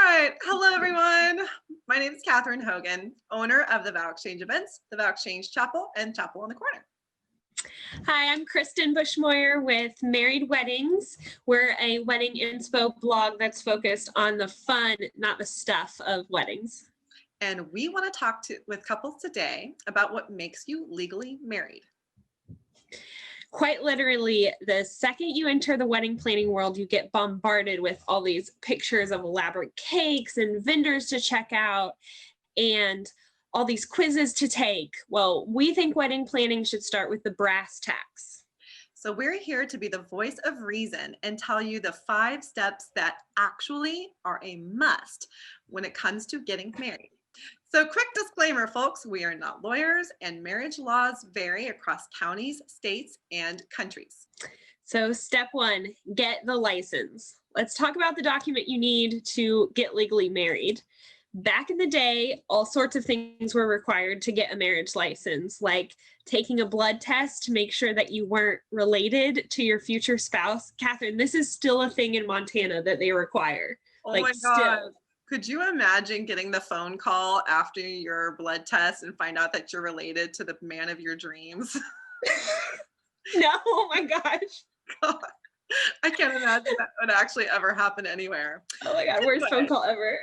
right. Hello, everyone. My name is Kathryn Hogan, owner of the Vow Exchange events, the Vow Exchange Chapel, and Chapel on the Corner. Hi, I'm Kristen Bushmoyer with Married Weddings. We're a wedding inspo blog that's focused on the fun, not the stuff of weddings. And we want to talk with couples today about what makes you legally married. Quite literally, the second you enter the wedding planning world, you get bombarded with all these pictures of elaborate cakes and vendors to check out and all these quizzes to take. Well, we think wedding planning should start with the brass tacks. So we're here to be the voice of reason and tell you the 5 steps that actually are a must when it comes to getting married. So quick disclaimer, folks, we are not lawyers and marriage laws vary across counties, states, and countries. So step 1, get the license. Let's talk about the document you need to get legally married. Back in the day, all sorts of things were required to get a marriage license, like taking a blood test to make sure that you weren't related to your future spouse. Kathryn, this is still a thing in Montana that they require. Oh my God. Could you imagine getting the phone call after your blood test and find out that you're related to the man of your dreams? No, oh my gosh. God, I can't imagine that would actually ever happen anywhere. Oh my God, worst phone call ever.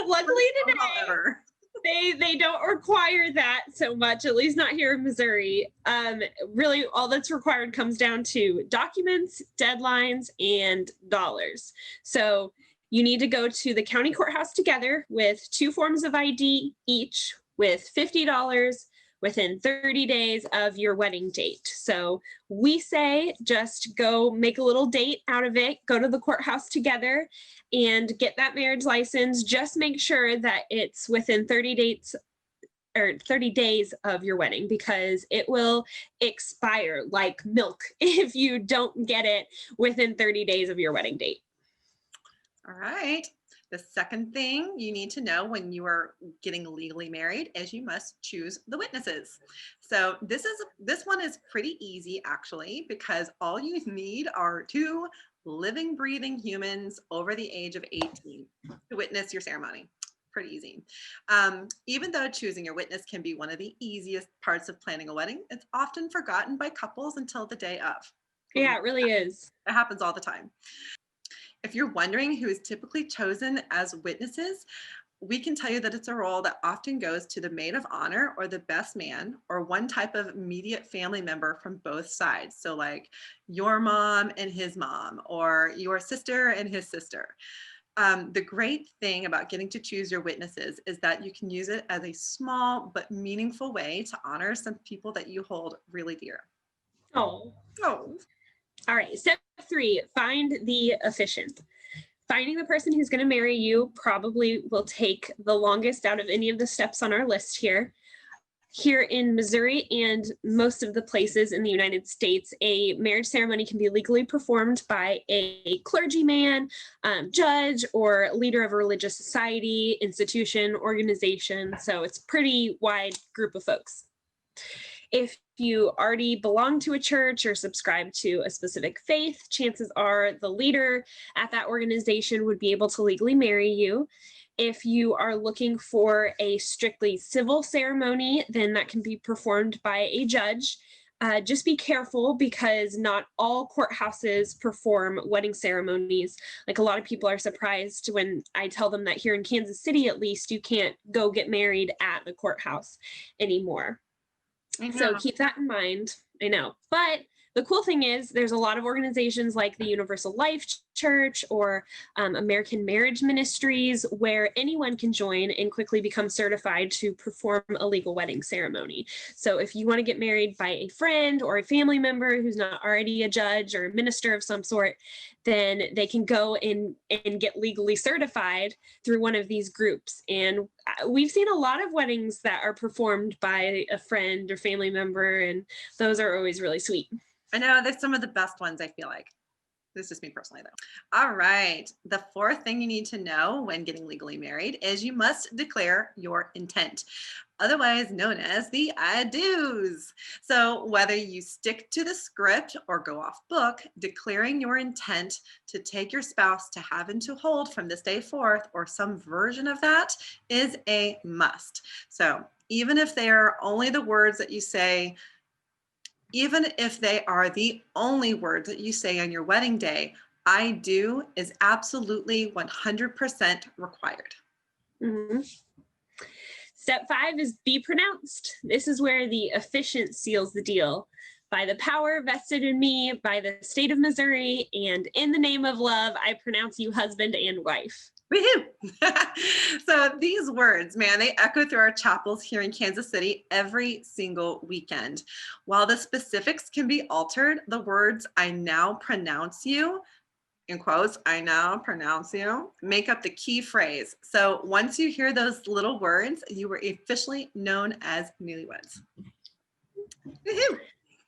Luckily today, they don't require that so much, at least not here in Missouri. Really, all that's required comes down to documents, deadlines, and dollars. So you need to go to the county courthouse together with 2 forms of ID each with $50 within 30 days of your wedding date. So we say just go make a little date out of it, go to the courthouse together and get that marriage license. Just make sure that it's within 30 days of your wedding, because it will expire like milk if you don't get it within 30 days of your wedding date. All right. The second thing you need to know when you are getting legally married is you must choose the witnesses. So this one is pretty easy actually, because all you need are 2 living, breathing humans over the age of 18 to witness your ceremony. Pretty easy. Even though choosing your witness can be one of the easiest parts of planning a wedding, it's often forgotten by couples until the day of. Yeah, it really is. It happens all the time. If you're wondering who is typically chosen as witnesses, we can tell you that it's a role that often goes to the maid of honor or the best man or one type of immediate family member from both sides. So like your mom and his mom, or your sister and his sister. The great thing about getting to choose your witnesses is that you can use it as a small but meaningful way to honor some people that you hold really dear. Oh. Oh. All right, step 3, find the officiant. Finding the person who's going to marry you probably will take the longest out of any of the steps on our list here. Here in Missouri and most of the places in the United States, a marriage ceremony can be legally performed by a clergyman, judge, or leader of a religious society, institution, organization. So it's a pretty wide group of folks. If you already belong to a church or subscribe to a specific faith, chances are the leader at that organization would be able to legally marry you. If you are looking for a strictly civil ceremony, then that can be performed by a judge. Just be careful, because not all courthouses perform wedding ceremonies. Like, a lot of people are surprised when I tell them that here in Kansas City, at least, you can't go get married at the courthouse anymore. So keep that in mind. I know. But the cool thing is there's a lot of organizations like the Universal Life Church or American Marriage Ministries where anyone can join and quickly become certified to perform a legal wedding ceremony. So if you want to get married by a friend or a family member who's not already a judge or a minister of some sort, then they can go and get legally certified through one of these groups. And we've seen a lot of weddings that are performed by a friend or family member, and those are always really sweet. I know, they're some of the best ones, I feel like. This is just me personally, though. All right. The fourth thing you need to know when getting legally married is you must declare your intent, otherwise known as the I do's. So, whether you stick to the script or go off book, declaring your intent to take your spouse to have and to hold from this day forth, or some version of that, is a must. So, even if they are only the words that you say, even if they are the only words that you say on your wedding day, I do is absolutely 100% required. Mhm. Step 5 is be pronounced. This is where the officiant seals the deal. By the power vested in me, by the state of Missouri, and in the name of love, I pronounce you husband and wife. Woohoo! So these words, man, they echo through our chapels here in Kansas City every single weekend. While the specifics can be altered, the words I now pronounce you, in quotes, I now pronounce you, make up the key phrase. So once you hear those little words, you were officially known as newlyweds. Woohoo!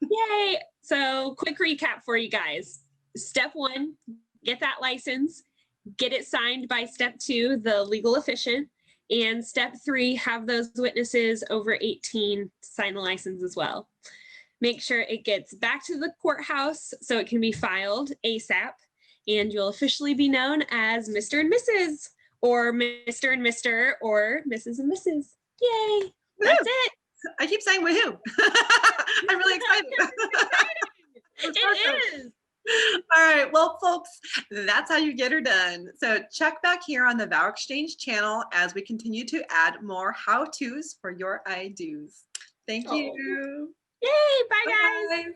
Yay! So, quick recap for you guys. Step 1, get that license, get it signed by step 2, the legal officiant. And step 3, have those witnesses over 18 sign the license as well. Make sure it gets back to the courthouse so it can be filed ASAP. And you'll officially be known as Mr. and Mrs. or Mr. and Mr. or Mrs. and Mrs. Yay! That's it. I keep saying woohoo. I'm really excited. It is. All right. Well, folks, that's how you get her done. So check back here on the Vow Exchange channel as we continue to add more how-tos for your I do's. Thank you. Yay. Bye, guys. Bye.